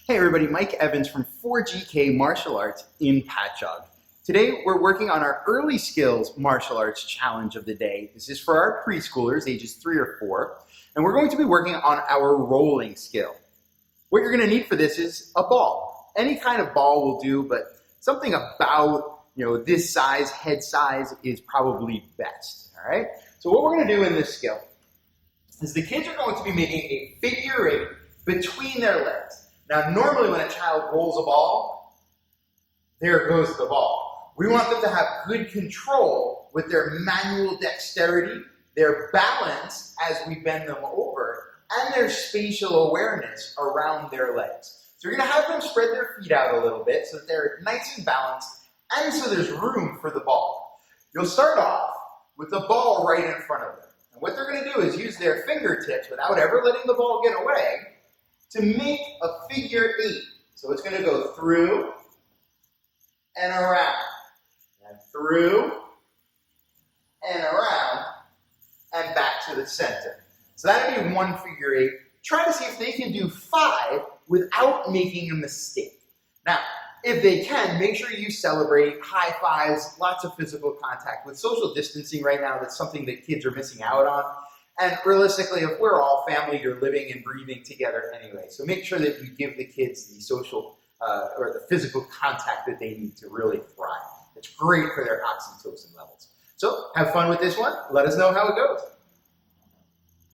Hey everybody, Mike Evans from 4GK Martial Arts in Patchogue. Today we're working on our early skills martial arts challenge of the day. This is for our preschoolers, ages 3 or 4, and we're going to be working on our rolling skill. What you're going to need for this is a ball. Any kind of ball will do, but something about this size, head size, is probably best. All right. So what we're going to do in this skill is the kids are going to be making a figure 8 between their legs. Now, normally when a child rolls a ball, there goes the ball. We want them to have good control with their manual dexterity, their balance as we bend them over, and their spatial awareness around their legs. So you're going to have them spread their feet out a little bit so that they're nice and balanced, and so there's room for the ball. You'll start off with the ball right in front of them. And what they're going to do is use their fingertips without ever letting the ball get away to make a figure 8. So it's going to go through and around, and through and around, and back to the center. So that would be one figure 8. Try to see if they can do 5 without making a mistake. Now, if they can, make sure you celebrate, high fives, lots of physical contact. With social distancing right now, that's something that kids are missing out on. And realistically, if we're all family, you're living and breathing together anyway. So make sure that you give the kids the social or the physical contact that they need to really thrive. It's great for their oxytocin levels. So have fun with this one. Let us know how it goes.